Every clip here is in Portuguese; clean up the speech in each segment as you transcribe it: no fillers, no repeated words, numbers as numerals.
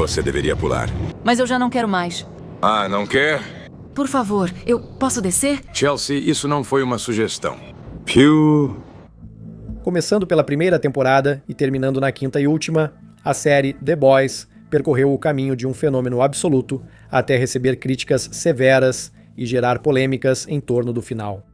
Você deveria pular. Mas eu já não quero mais. Ah, não quer? Por favor, eu posso descer? Chelsea, isso não foi uma sugestão. Pew. Começando pela primeira temporada e terminando na quinta e última, a série The Boys percorreu o caminho de um fenômeno absoluto até receber críticas severas e gerar polêmicas em torno do final.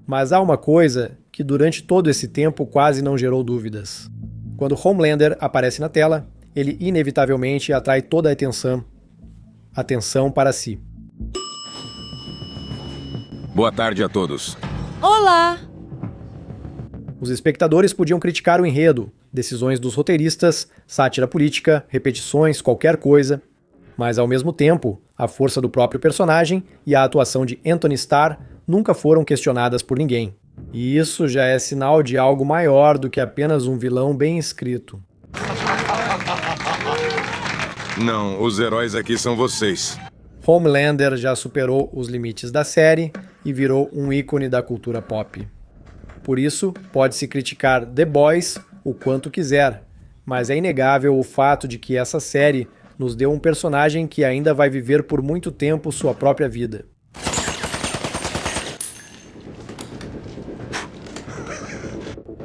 Mas há uma coisa que durante todo esse tempo quase não gerou dúvidas. Quando Homelander aparece na tela, ele inevitavelmente atrai toda a atenção para si. Boa tarde a todos. Olá! Os espectadores podiam criticar o enredo, decisões dos roteiristas, sátira política, repetições, qualquer coisa, mas ao mesmo tempo, a força do próprio personagem e a atuação de Anthony Starr nunca foram questionadas por ninguém. E isso já é sinal de algo maior do que apenas um vilão bem escrito. Não, os heróis aqui são vocês. Homelander já superou os limites da série e virou um ícone da cultura pop. Por isso, pode-se criticar The Boys o quanto quiser, mas é inegável o fato de que essa série nos deu um personagem que ainda vai viver por muito tempo sua própria vida.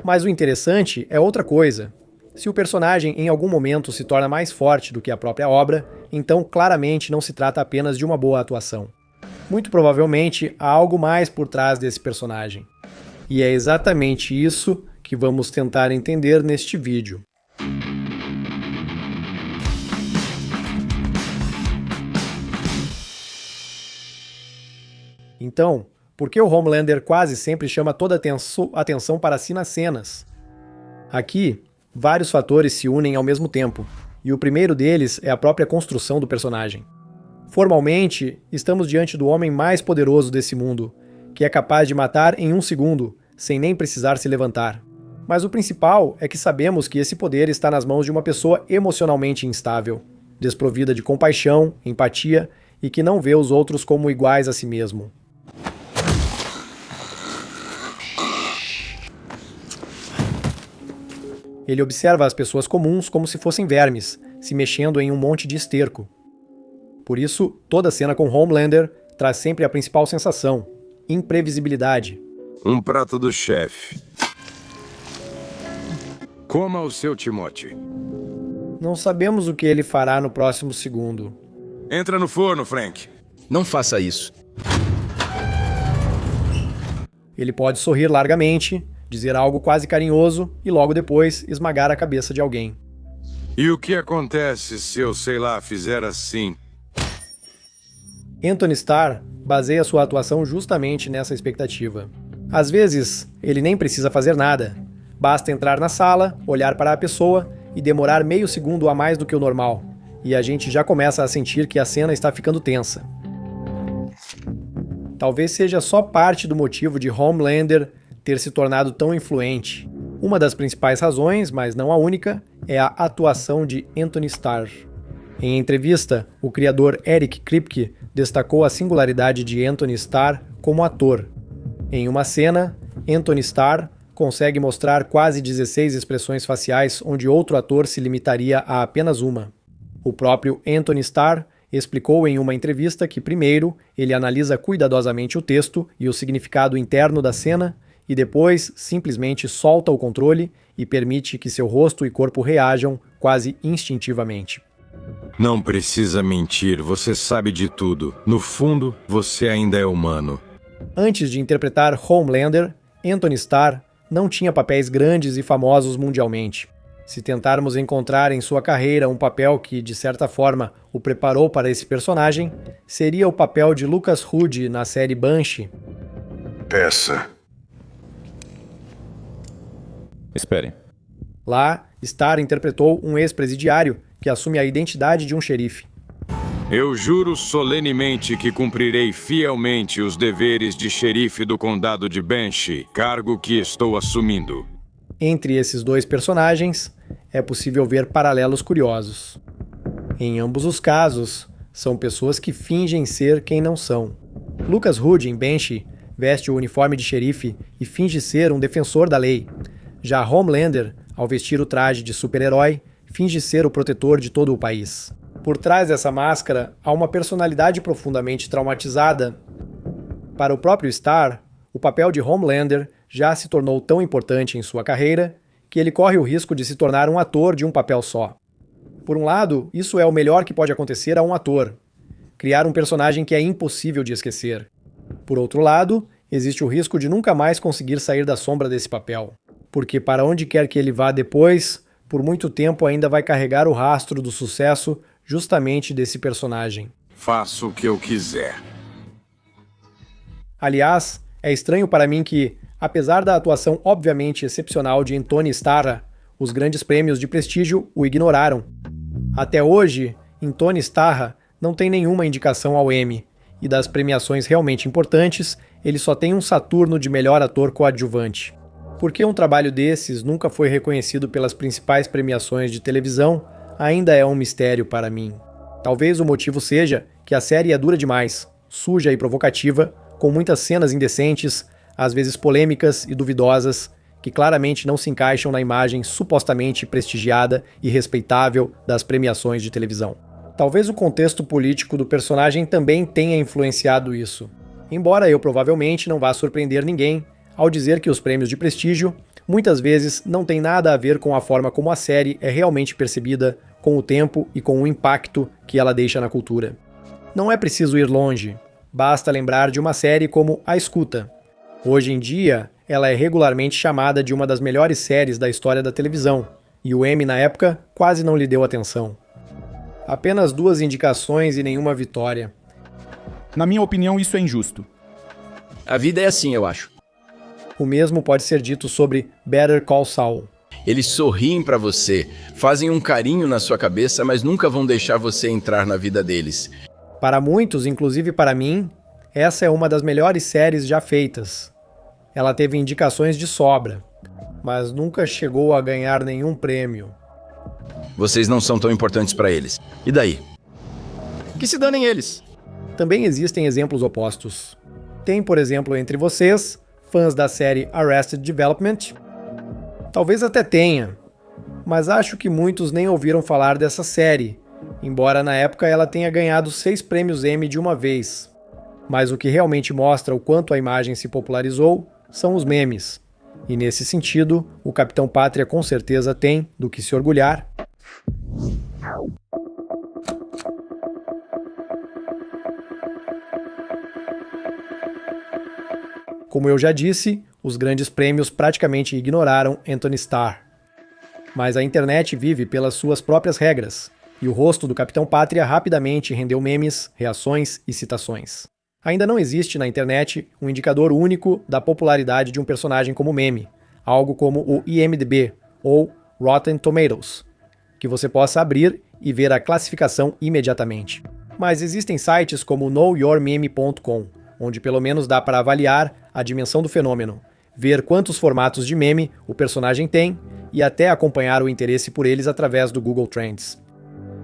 Mas o interessante é outra coisa. Se o personagem em algum momento se torna mais forte do que a própria obra, então claramente não se trata apenas de uma boa atuação. Muito provavelmente há algo mais por trás desse personagem. E é exatamente isso que vamos tentar entender neste vídeo. Então, por que o Homelander quase sempre chama toda a atenção para si nas cenas? Aqui, vários fatores se unem ao mesmo tempo, e o primeiro deles é a própria construção do personagem. Formalmente, estamos diante do homem mais poderoso desse mundo, que é capaz de matar em um segundo, sem nem precisar se levantar. Mas o principal é que sabemos que esse poder está nas mãos de uma pessoa emocionalmente instável, desprovida de compaixão, empatia e que não vê os outros como iguais a si mesmo. Ele observa as pessoas comuns como se fossem vermes, se mexendo em um monte de esterco. Por isso, toda cena com Homelander traz sempre a principal sensação: imprevisibilidade. Um prato do chefe. Coma o seu Timóteo. Não sabemos o que ele fará no próximo segundo. Entra no forno, Frank. Não faça isso. Ele pode sorrir largamente, dizer algo quase carinhoso e logo depois esmagar a cabeça de alguém. E o que acontece se eu, sei lá, fizer assim? Anthony Starr baseia sua atuação justamente nessa expectativa. Às vezes, ele nem precisa fazer nada. Basta entrar na sala, olhar para a pessoa e demorar meio segundo a mais do que o normal. E a gente já começa a sentir que a cena está ficando tensa. Talvez seja só parte do motivo de Homelander ter se tornado tão influente. Uma das principais razões, mas não a única, é a atuação de Anthony Starr. Em entrevista, o criador Eric Kripke destacou a singularidade de Anthony Starr como ator. Em uma cena, Anthony Starr consegue mostrar quase 16 expressões faciais onde outro ator se limitaria a apenas uma. O próprio Anthony Starr explicou em uma entrevista que, primeiro, ele analisa cuidadosamente o texto e o significado interno da cena e depois simplesmente solta o controle e permite que seu rosto e corpo reajam quase instintivamente. Não precisa mentir, você sabe de tudo. No fundo, você ainda é humano. Antes de interpretar Homelander, Anthony Starr não tinha papéis grandes e famosos mundialmente. Se tentarmos encontrar em sua carreira um papel que, de certa forma, o preparou para esse personagem, seria o papel de Lucas Hood na série Banshee. Peça. Espere. Lá, Starr interpretou um ex-presidiário que assume a identidade de um xerife. Eu juro solenemente que cumprirei fielmente os deveres de xerife do condado de Banshee, cargo que estou assumindo. Entre esses dois personagens, é possível ver paralelos curiosos. Em ambos os casos, são pessoas que fingem ser quem não são. Lucas Hood, em Banshee, veste o uniforme de xerife e finge ser um defensor da lei. Já Homelander, ao vestir o traje de super-herói, finge ser o protetor de todo o país. Por trás dessa máscara, há uma personalidade profundamente traumatizada. Para o próprio Starr, o papel de Homelander já se tornou tão importante em sua carreira que ele corre o risco de se tornar um ator de um papel só. Por um lado, isso é o melhor que pode acontecer a um ator: criar um personagem que é impossível de esquecer. Por outro lado, existe o risco de nunca mais conseguir sair da sombra desse papel, porque para onde quer que ele vá depois, por muito tempo ainda vai carregar o rastro do sucesso justamente desse personagem. Faço o que eu quiser. Aliás, é estranho para mim que, apesar da atuação obviamente excepcional de Antony Starr, os grandes prêmios de prestígio o ignoraram. Até hoje, Antony Starr não tem nenhuma indicação ao Emmy, e das premiações realmente importantes, ele só tem um Saturno de melhor ator coadjuvante. Por que um trabalho desses nunca foi reconhecido pelas principais premiações de televisão ainda é um mistério para mim. Talvez o motivo seja que a série é dura demais, suja e provocativa, com muitas cenas indecentes, às vezes polêmicas e duvidosas, que claramente não se encaixam na imagem supostamente prestigiada e respeitável das premiações de televisão. Talvez o contexto político do personagem também tenha influenciado isso, embora eu provavelmente não vá surpreender ninguém ao dizer que os prêmios de prestígio muitas vezes não têm nada a ver com a forma como a série é realmente percebida com o tempo e com o impacto que ela deixa na cultura. Não é preciso ir longe, basta lembrar de uma série como A Escuta. Hoje em dia, ela é regularmente chamada de uma das melhores séries da história da televisão, e o Emmy na época quase não lhe deu atenção. Apenas 2 indicações e nenhuma vitória. Na minha opinião, isso é injusto. A vida é assim, eu acho. O mesmo pode ser dito sobre Better Call Saul. Eles sorriem pra você, fazem um carinho na sua cabeça, mas nunca vão deixar você entrar na vida deles. Para muitos, inclusive para mim, essa é uma das melhores séries já feitas. Ela teve indicações de sobra, mas nunca chegou a ganhar nenhum prêmio. Vocês não são tão importantes pra eles. E daí? Que se danem eles. Também existem exemplos opostos. Tem, por exemplo, entre vocês, fãs da série Arrested Development. Talvez até tenha, mas acho que muitos nem ouviram falar dessa série, embora na época ela tenha ganhado 6 prêmios Emmy de uma vez. Mas o que realmente mostra o quanto a imagem se popularizou são os memes. E nesse sentido, o Capitão Pátria com certeza tem do que se orgulhar. Como eu já disse, os grandes prêmios praticamente ignoraram Antony Starr. Mas a internet vive pelas suas próprias regras, e o rosto do Capitão Pátria rapidamente rendeu memes, reações e citações. Ainda não existe na internet um indicador único da popularidade de um personagem como meme, algo como o IMDb ou Rotten Tomatoes, que você possa abrir e ver a classificação imediatamente. Mas existem sites como knowyourmeme.com, onde pelo menos dá para avaliar a dimensão do fenômeno, ver quantos formatos de meme o personagem tem e até acompanhar o interesse por eles através do Google Trends.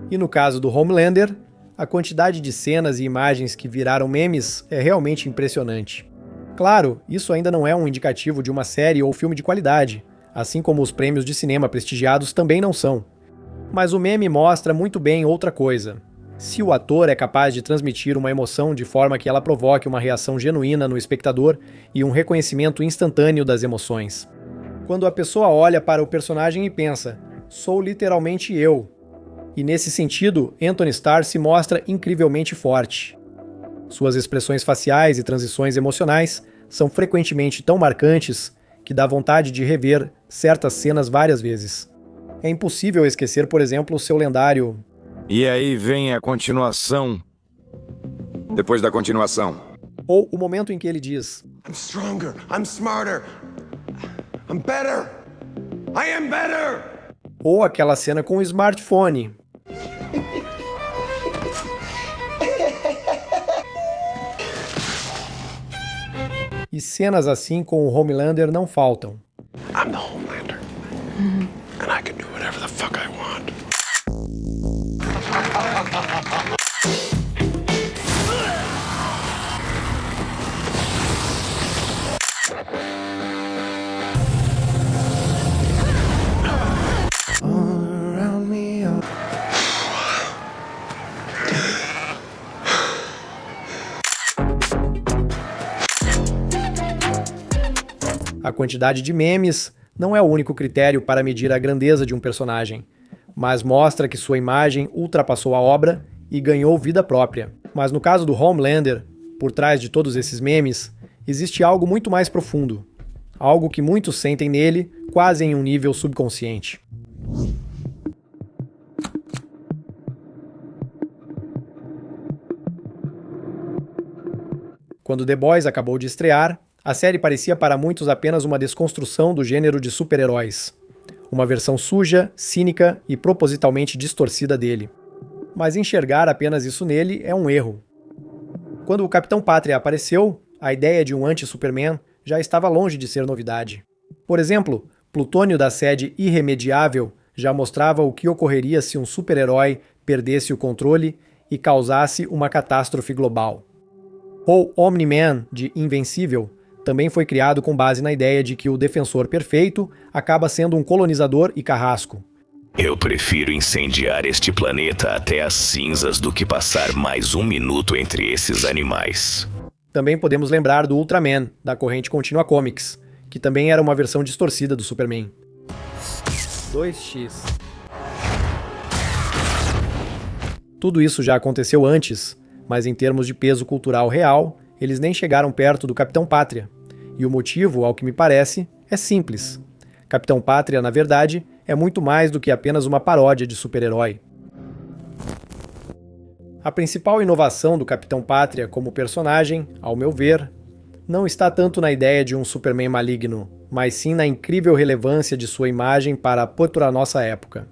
E no caso do Homelander, a quantidade de cenas e imagens que viraram memes é realmente impressionante. Claro, isso ainda não é um indicativo de uma série ou filme de qualidade, assim como os prêmios de cinema prestigiados também não são. Mas o meme mostra muito bem outra coisa. Se o ator é capaz de transmitir uma emoção de forma que ela provoque uma reação genuína no espectador e um reconhecimento instantâneo das emoções. Quando a pessoa olha para o personagem e pensa, sou literalmente eu. E nesse sentido, Antony Starr se mostra incrivelmente forte. Suas expressões faciais e transições emocionais são frequentemente tão marcantes que dá vontade de rever certas cenas várias vezes. É impossível esquecer, por exemplo, o seu lendário E aí vem a continuação. Depois da continuação. ou o momento em que ele diz I'm stronger, I'm smarter, I'm better, I am better! ou aquela cena com o smartphone. E cenas assim com o Homelander não faltam. I'm the Homelander. And I can do whatever the fuck I want. quantidade de memes não é o único critério para medir a grandeza de um personagem, mas mostra que sua imagem ultrapassou a obra e ganhou vida própria. Mas no caso do Homelander, por trás de todos esses memes, existe algo muito mais profundo. Algo que muitos sentem nele, quase em um nível subconsciente. Quando The Boys acabou de estrear, a série parecia para muitos apenas uma desconstrução do gênero de super-heróis. Uma versão suja, cínica e propositalmente distorcida dele. Mas enxergar apenas isso nele é um erro. Quando o Capitão Pátria apareceu, a ideia de um anti-Superman já estava longe de ser novidade. Por exemplo, Plutônio da Sede Irremediável já mostrava o que ocorreria se um super-herói perdesse o controle e causasse uma catástrofe global. O Omni-Man, de Invencível, também foi criado com base na ideia de que o defensor perfeito acaba sendo um colonizador e carrasco. Eu prefiro incendiar este planeta até as cinzas do que passar mais um minuto entre esses animais. Também podemos lembrar do Ultraman, da corrente Continua Comics, que também era uma versão distorcida do Superman. 2x. Tudo isso já aconteceu antes, mas em termos de peso cultural real, eles nem chegaram perto do Capitão Pátria. E o motivo, ao que me parece, é simples. Capitão Pátria, na verdade, é muito mais do que apenas uma paródia de super-herói. A principal inovação do Capitão Pátria como personagem, ao meu ver, não está tanto na ideia de um Superman maligno, mas sim na incrível relevância de sua imagem para a nossa época.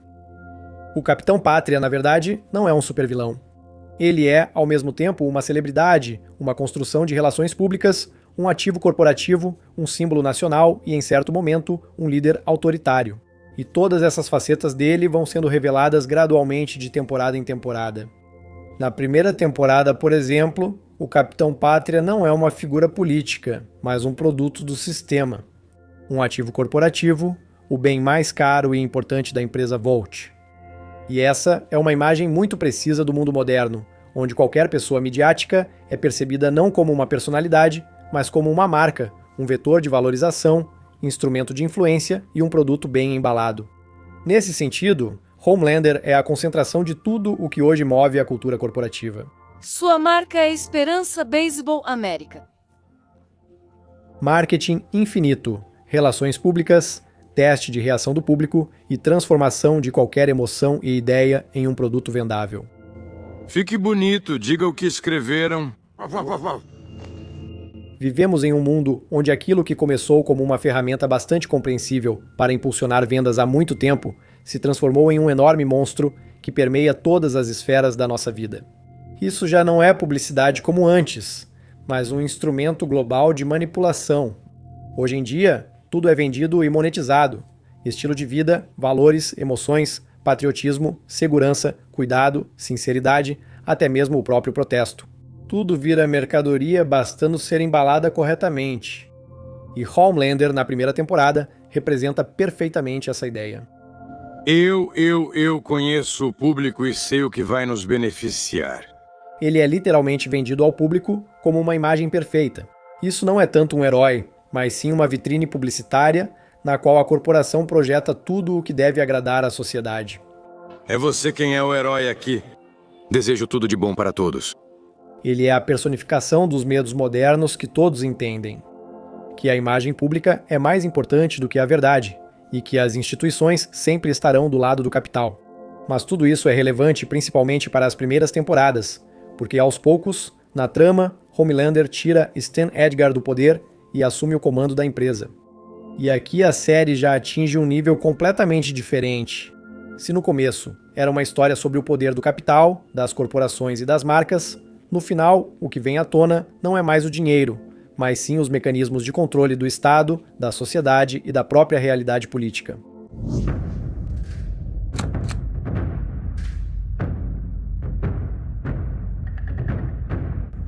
O Capitão Pátria, na verdade, não é um supervilão. Ele é, ao mesmo tempo, uma celebridade, uma construção de relações públicas, um ativo corporativo, um símbolo nacional e, em certo momento, um líder autoritário. E todas essas facetas dele vão sendo reveladas gradualmente de temporada em temporada. Na primeira temporada, por exemplo, o Capitão Pátria não é uma figura política, mas um produto do sistema. Um ativo corporativo, o bem mais caro e importante da empresa Volt. E essa é uma imagem muito precisa do mundo moderno, onde qualquer pessoa midiática é percebida não como uma personalidade, mas como uma marca, um vetor de valorização, instrumento de influência e um produto bem embalado. Nesse sentido, Homelander é a concentração de tudo o que hoje move a cultura corporativa. Sua marca é Esperança Baseball América. Marketing infinito, relações públicas, teste de reação do público e transformação de qualquer emoção e ideia em um produto vendável. Fique bonito, diga o que escreveram. Vivemos em um mundo onde aquilo que começou como uma ferramenta bastante compreensível para impulsionar vendas há muito tempo se transformou em um enorme monstro que permeia todas as esferas da nossa vida. Isso já não é publicidade como antes, mas um instrumento global de manipulação. Hoje em dia, tudo é vendido e monetizado. Estilo de vida, valores, emoções, patriotismo, segurança, cuidado, sinceridade, até mesmo o próprio protesto. Tudo vira mercadoria bastando ser embalada corretamente. E Homelander, na primeira temporada, representa perfeitamente essa ideia. Eu conheço o público e sei o que vai nos beneficiar. Ele é literalmente vendido ao público como uma imagem perfeita. Isso não é tanto um herói, mas sim uma vitrine publicitária na qual a corporação projeta tudo o que deve agradar à sociedade. É você quem é o herói aqui. Desejo tudo de bom para todos. Ele é a personificação dos medos modernos que todos entendem. Que a imagem pública é mais importante do que a verdade, e que as instituições sempre estarão do lado do capital. Mas tudo isso é relevante principalmente para as primeiras temporadas, porque aos poucos, na trama, Homelander tira Stan Edgar do poder e assume o comando da empresa. E aqui a série já atinge um nível completamente diferente. Se no começo era uma história sobre o poder do capital, das corporações e das marcas, no final, o que vem à tona não é mais o dinheiro, mas sim os mecanismos de controle do Estado, da sociedade e da própria realidade política.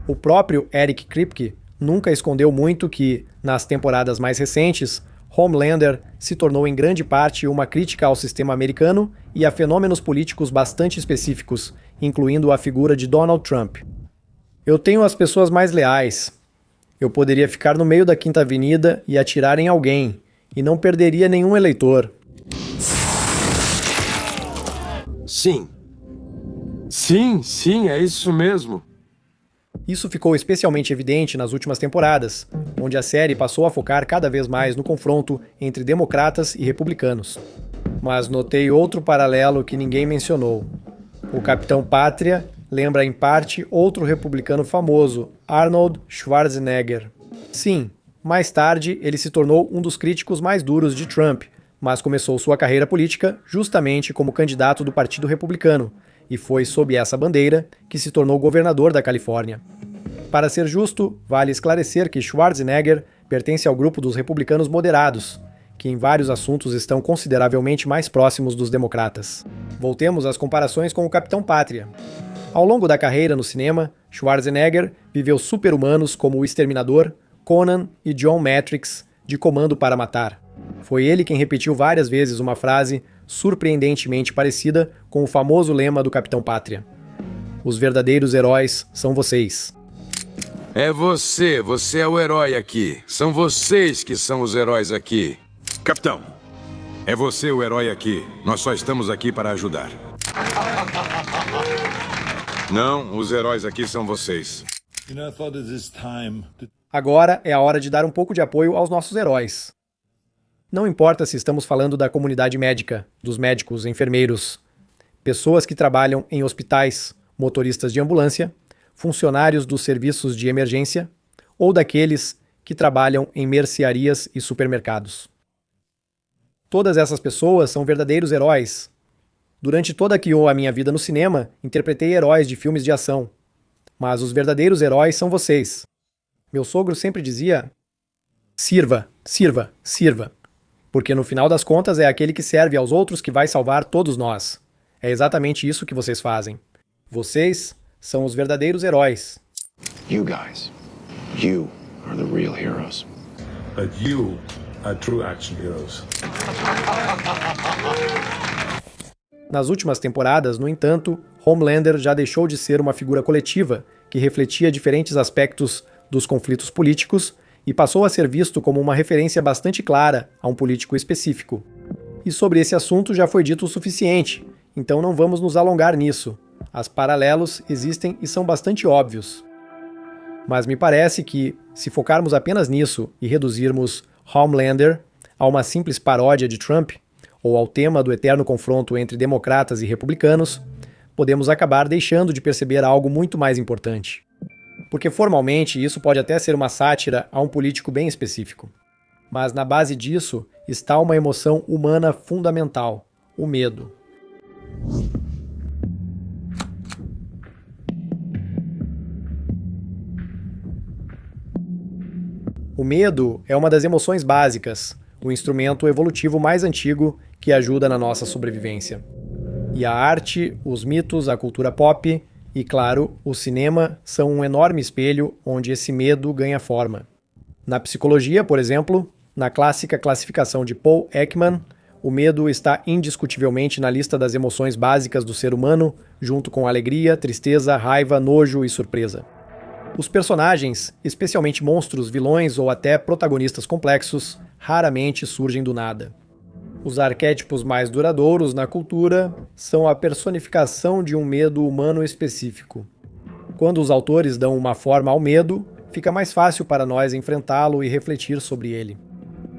O próprio Eric Kripke nunca escondeu muito que, nas temporadas mais recentes, Homelander se tornou em grande parte uma crítica ao sistema americano e a fenômenos políticos bastante específicos, incluindo a figura de Donald Trump. Eu tenho as pessoas mais leais. Eu poderia ficar no meio da Quinta Avenida e atirar em alguém, e não perderia nenhum eleitor. Sim. Sim, é isso mesmo. Isso ficou especialmente evidente nas últimas temporadas, onde a série passou a focar cada vez mais no confronto entre democratas e republicanos. Mas notei outro paralelo que ninguém mencionou. O Capitão Pátria lembra em parte outro republicano famoso, Arnold Schwarzenegger. Sim, mais tarde ele se tornou um dos críticos mais duros de Trump, mas começou sua carreira política justamente como candidato do Partido Republicano, e foi sob essa bandeira que se tornou governador da Califórnia. Para ser justo, vale esclarecer que Schwarzenegger pertence ao grupo dos republicanos moderados, que em vários assuntos estão consideravelmente mais próximos dos democratas. Voltemos às comparações com o Capitão Pátria. Ao longo da carreira no cinema, Schwarzenegger viveu super-humanos como o Exterminador, Conan e John Matrix, de Comando para Matar. Foi ele quem repetiu várias vezes uma frase surpreendentemente parecida com o famoso lema do Capitão Pátria: "Os verdadeiros heróis são vocês." É você é o herói aqui. São vocês que são os heróis aqui. Capitão, é você o herói aqui. Nós só estamos aqui para ajudar. Não, os heróis aqui são vocês. Agora é a hora de dar um pouco de apoio aos nossos heróis. Não importa se estamos falando da comunidade médica, dos médicos, enfermeiros, pessoas que trabalham em hospitais, motoristas de ambulância, funcionários dos serviços de emergência ou daqueles que trabalham em mercearias e supermercados. Todas essas pessoas são verdadeiros heróis. Durante toda a minha vida no cinema, interpretei heróis de filmes de ação. Mas os verdadeiros heróis são vocês. Meu sogro sempre dizia: sirva, sirva, sirva. Porque no final das contas é aquele que serve aos outros que vai salvar todos nós. É exatamente isso que vocês fazem. Vocês são os verdadeiros heróis. You guys, you are the real heroes. But you are true action heroes. Nas últimas temporadas, no entanto, Homelander já deixou de ser uma figura coletiva que refletia diferentes aspectos dos conflitos políticos e passou a ser visto como uma referência bastante clara a um político específico. E sobre esse assunto já foi dito o suficiente, então não vamos nos alongar nisso. Os paralelos existem e são bastante óbvios. Mas me parece que, se focarmos apenas nisso e reduzirmos Homelander a uma simples paródia de Trump, ou ao tema do eterno confronto entre democratas e republicanos, podemos acabar deixando de perceber algo muito mais importante. Porque formalmente isso pode até ser uma sátira a um político bem específico. Mas na base disso está uma emoção humana fundamental: o medo. O medo é uma das emoções básicas, o instrumento evolutivo mais antigo que ajuda na nossa sobrevivência. E a arte, os mitos, a cultura pop e, claro, o cinema são um enorme espelho onde esse medo ganha forma. Na psicologia, por exemplo, na clássica classificação de Paul Ekman, o medo está indiscutivelmente na lista das emoções básicas do ser humano, junto com alegria, tristeza, raiva, nojo e surpresa. Os personagens, especialmente monstros, vilões ou até protagonistas complexos, raramente surgem do nada. Os arquétipos mais duradouros na cultura são a personificação de um medo humano específico. Quando os autores dão uma forma ao medo, fica mais fácil para nós enfrentá-lo e refletir sobre ele.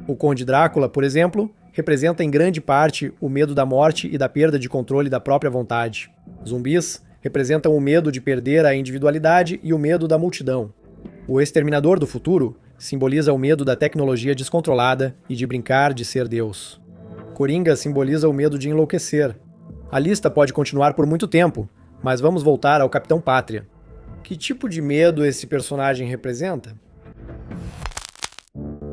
O Conde Drácula, por exemplo, representa em grande parte o medo da morte e da perda de controle da própria vontade. Zumbis representam o medo de perder a individualidade e o medo da multidão. O Exterminador do Futuro simboliza o medo da tecnologia descontrolada e de brincar de ser Deus. Coringa simboliza o medo de enlouquecer. A lista pode continuar por muito tempo, mas vamos voltar ao Capitão Pátria. Que tipo de medo esse personagem representa?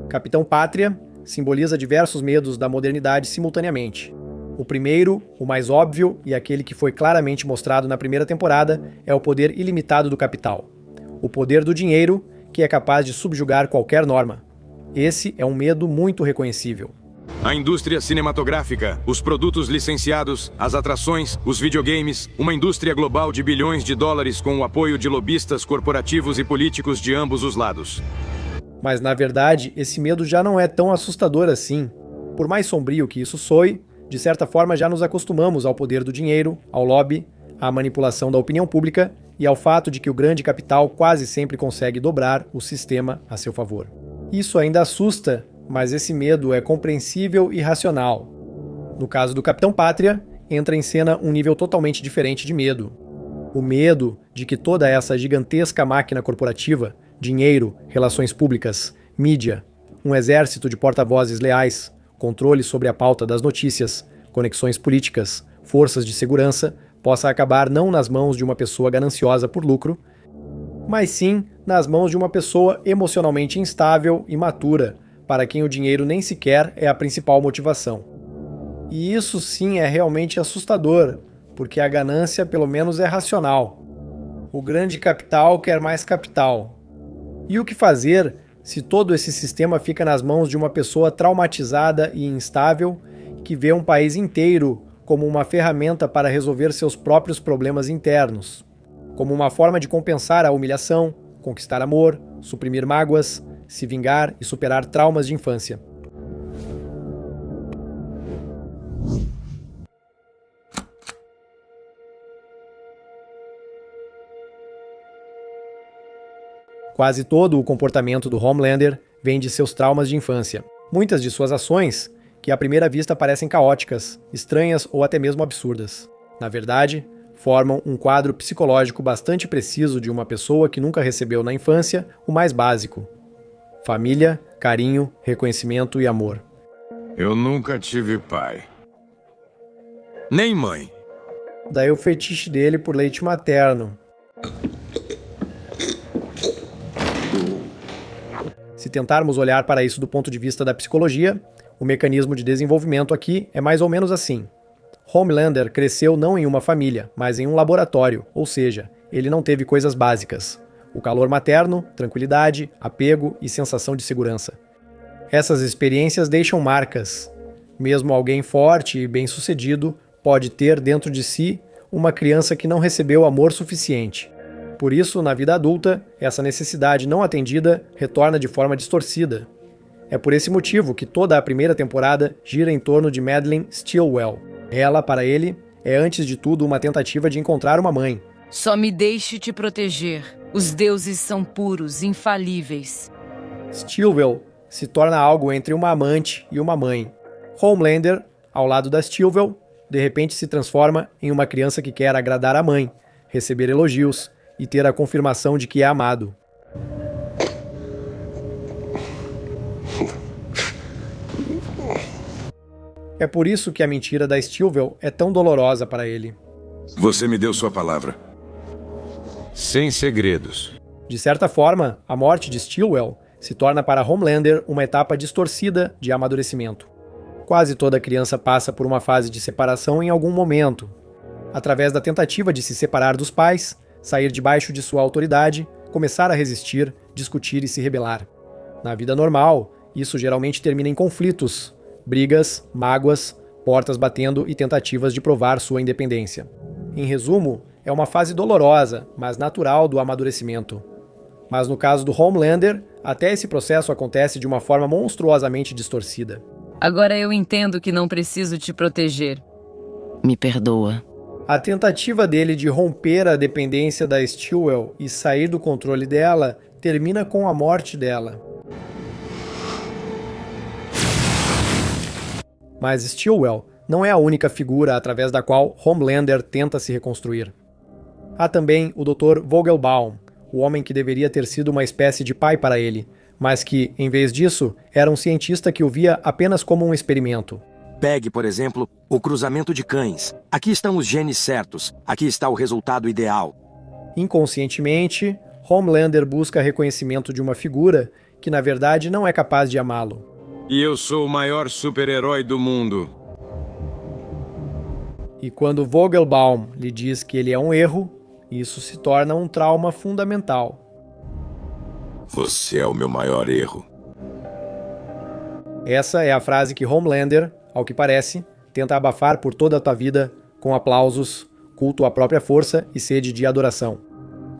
Capitão Pátria simboliza diversos medos da modernidade simultaneamente. O primeiro, o mais óbvio e aquele que foi claramente mostrado na primeira temporada, é o poder ilimitado do capital. O poder do dinheiro, que é capaz de subjugar qualquer norma. Esse é um medo muito reconhecível. A indústria cinematográfica, os produtos licenciados, as atrações, os videogames, uma indústria global de bilhões de dólares com o apoio de lobistas corporativos e políticos de ambos os lados. Mas na verdade, esse medo já não é tão assustador assim. Por mais sombrio que isso soe, de certa forma já nos acostumamos ao poder do dinheiro, ao lobby, à manipulação da opinião pública e ao fato de que o grande capital quase sempre consegue dobrar o sistema a seu favor. Isso ainda assusta, mas esse medo é compreensível e racional. No caso do Capitão Pátria, entra em cena um nível totalmente diferente de medo. O medo de que toda essa gigantesca máquina corporativa, dinheiro, relações públicas, mídia, um exército de porta-vozes leais, controle sobre a pauta das notícias, conexões políticas, forças de segurança, possa acabar não nas mãos de uma pessoa gananciosa por lucro, mas sim nas mãos de uma pessoa emocionalmente instável e matura, para quem o dinheiro nem sequer é a principal motivação. E isso sim é realmente assustador, porque a ganância pelo menos é racional. O grande capital quer mais capital. E o que fazer se todo esse sistema fica nas mãos de uma pessoa traumatizada e instável que vê um país inteiro como uma ferramenta para resolver seus próprios problemas internos, como uma forma de compensar a humilhação, conquistar amor, suprimir mágoas, se vingar e superar traumas de infância. Quase todo o comportamento do Homelander vem de seus traumas de infância. Muitas de suas ações, que à primeira vista parecem caóticas, estranhas ou até mesmo absurdas, na verdade, formam um quadro psicológico bastante preciso de uma pessoa que nunca recebeu na infância o mais básico: família, carinho, reconhecimento e amor. Eu nunca tive pai. Nem mãe. Daí o fetiche dele por leite materno. Se tentarmos olhar para isso do ponto de vista da psicologia, o mecanismo de desenvolvimento aqui é mais ou menos assim. Homelander cresceu não em uma família, mas em um laboratório, ou seja, ele não teve coisas básicas: o calor materno, tranquilidade, apego e sensação de segurança. Essas experiências deixam marcas. Mesmo alguém forte e bem-sucedido pode ter dentro de si uma criança que não recebeu amor suficiente. Por isso, na vida adulta, essa necessidade não atendida retorna de forma distorcida. É por esse motivo que toda a primeira temporada gira em torno de Madeleine Stillwell. Ela, para ele, é antes de tudo uma tentativa de encontrar uma mãe. Só me deixe te proteger. Os deuses são puros, infalíveis. Stillwell se torna algo entre uma amante e uma mãe. Homelander, ao lado da Stillwell, de repente se transforma em uma criança que quer agradar a mãe, receber elogios e ter a confirmação de que é amado. É por isso que a mentira da Stillwell é tão dolorosa para ele. Você me deu sua palavra. Sem segredos. De certa forma, a morte de Stillwell se torna para Homelander uma etapa distorcida de amadurecimento. Quase toda criança passa por uma fase de separação em algum momento. Através da tentativa de se separar dos pais, sair debaixo de sua autoridade, começar a resistir, discutir e se rebelar. Na vida normal, isso geralmente termina em conflitos, brigas, mágoas, portas batendo e tentativas de provar sua independência. Em resumo, é uma fase dolorosa, mas natural do amadurecimento. Mas no caso do Homelander, até esse processo acontece de uma forma monstruosamente distorcida. Agora eu entendo que não preciso te proteger. Me perdoa. A tentativa dele de romper a dependência da Stillwell e sair do controle dela termina com a morte dela. Mas Stillwell não é a única figura através da qual Homelander tenta se reconstruir. Há também o Dr. Vogelbaum, o homem que deveria ter sido uma espécie de pai para ele, mas que, em vez disso, era um cientista que o via apenas como um experimento. Pegue, por exemplo, o cruzamento de cães. Aqui estão os genes certos. Aqui está o resultado ideal. Inconscientemente, Homelander busca reconhecimento de uma figura que, na verdade, não é capaz de amá-lo. E eu sou o maior super-herói do mundo. E quando Vogelbaum lhe diz que ele é um erro, isso se torna um trauma fundamental. Você é o meu maior erro. Essa é a frase que Homelander, ao que parece, tenta abafar por toda a tua vida com aplausos, culto à própria força e sede de adoração.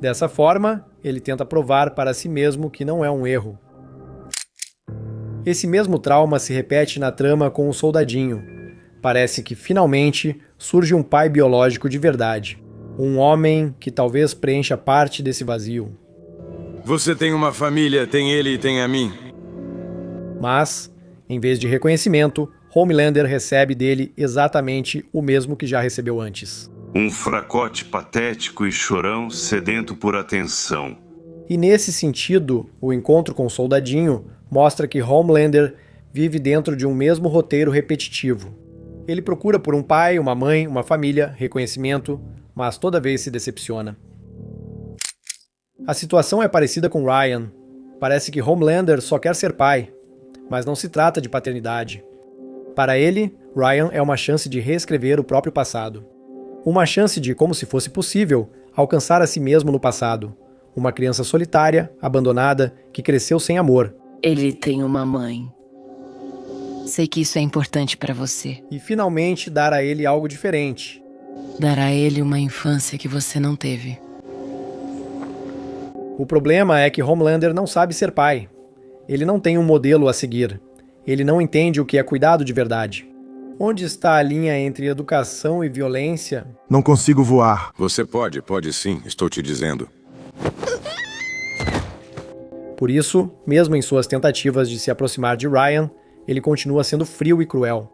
Dessa forma, ele tenta provar para si mesmo que não é um erro. Esse mesmo trauma se repete na trama com o soldadinho. Parece que, finalmente, surge um pai biológico de verdade. Um homem que talvez preencha parte desse vazio. Você tem uma família, tem ele e tem a mim. Mas, em vez de reconhecimento, Homelander recebe dele exatamente o mesmo que já recebeu antes. Um fracote patético e chorão sedento por atenção. E nesse sentido, o encontro com o soldadinho mostra que Homelander vive dentro de um mesmo roteiro repetitivo. Ele procura por um pai, uma mãe, uma família, reconhecimento, mas toda vez se decepciona. A situação é parecida com Ryan. Parece que Homelander só quer ser pai, mas não se trata de paternidade. Para ele, Ryan é uma chance de reescrever o próprio passado. Uma chance de, como se fosse possível, alcançar a si mesmo no passado. Uma criança solitária, abandonada, que cresceu sem amor. Ele tem uma mãe. Sei que isso é importante para você. E finalmente dar a ele algo diferente. Dar a ele uma infância que você não teve. O problema é que Homelander não sabe ser pai. Ele não tem um modelo a seguir. Ele não entende o que é cuidado de verdade. Onde está a linha entre educação e violência? Não consigo voar. Você pode sim, estou te dizendo. Por isso, mesmo em suas tentativas de se aproximar de Ryan, ele continua sendo frio e cruel.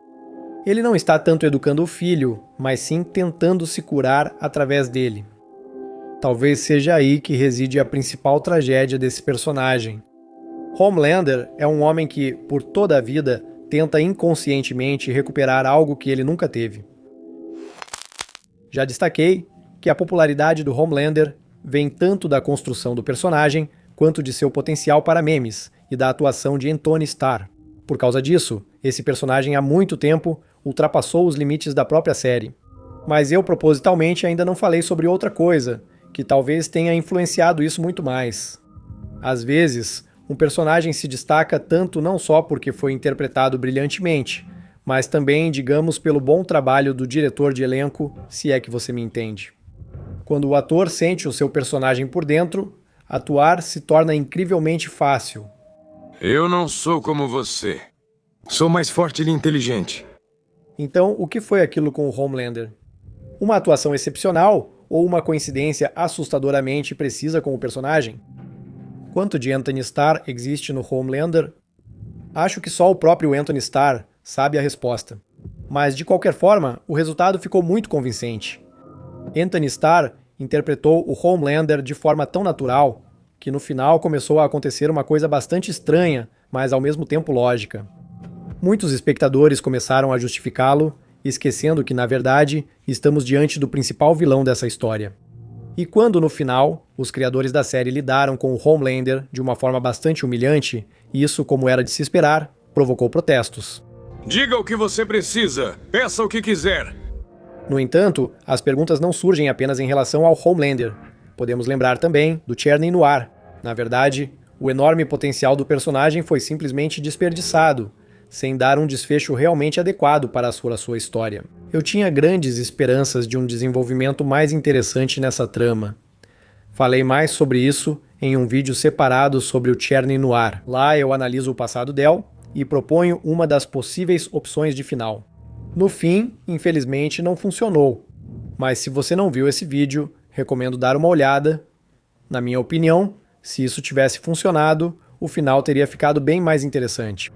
Ele não está tanto educando o filho, mas sim tentando se curar através dele. Talvez seja aí que reside a principal tragédia desse personagem. Homelander é um homem que, por toda a vida, tenta inconscientemente recuperar algo que ele nunca teve. Já destaquei que a popularidade do Homelander vem tanto da construção do personagem quanto de seu potencial para memes e da atuação de Antony Starr. Por causa disso, esse personagem há muito tempo ultrapassou os limites da própria série. Mas eu propositalmente ainda não falei sobre outra coisa, que talvez tenha influenciado isso muito mais. Às vezes, um personagem se destaca tanto não só porque foi interpretado brilhantemente, mas também, digamos, pelo bom trabalho do diretor de elenco, se é que você me entende. Quando o ator sente o seu personagem por dentro, atuar se torna incrivelmente fácil. Eu não sou como você. Sou mais forte e inteligente. Então, o que foi aquilo com o Homelander? Uma atuação excepcional ou uma coincidência assustadoramente precisa com o personagem? Quanto de Antony Starr existe no Homelander? Acho que só o próprio Antony Starr sabe a resposta. Mas, de qualquer forma, o resultado ficou muito convincente. Antony Starr interpretou o Homelander de forma tão natural que no final começou a acontecer uma coisa bastante estranha, mas ao mesmo tempo lógica. Muitos espectadores começaram a justificá-lo, esquecendo que, na verdade, estamos diante do principal vilão dessa história. E quando, no final, os criadores da série lidaram com o Homelander de uma forma bastante humilhante, isso, como era de se esperar, provocou protestos. Diga o que você precisa, peça o que quiser. No entanto, as perguntas não surgem apenas em relação ao Homelander. Podemos lembrar também do Czerny Noir. Na verdade, o enorme potencial do personagem foi simplesmente desperdiçado, sem dar um desfecho realmente adequado para a sua história. Eu tinha grandes esperanças de um desenvolvimento mais interessante nessa trama. Falei mais sobre isso em um vídeo separado sobre o Czerny Noir. Lá eu analiso o passado Del e proponho uma das possíveis opções de final. No fim, infelizmente, não funcionou. Mas se você não viu esse vídeo, recomendo dar uma olhada. Na minha opinião, se isso tivesse funcionado, o final teria ficado bem mais interessante.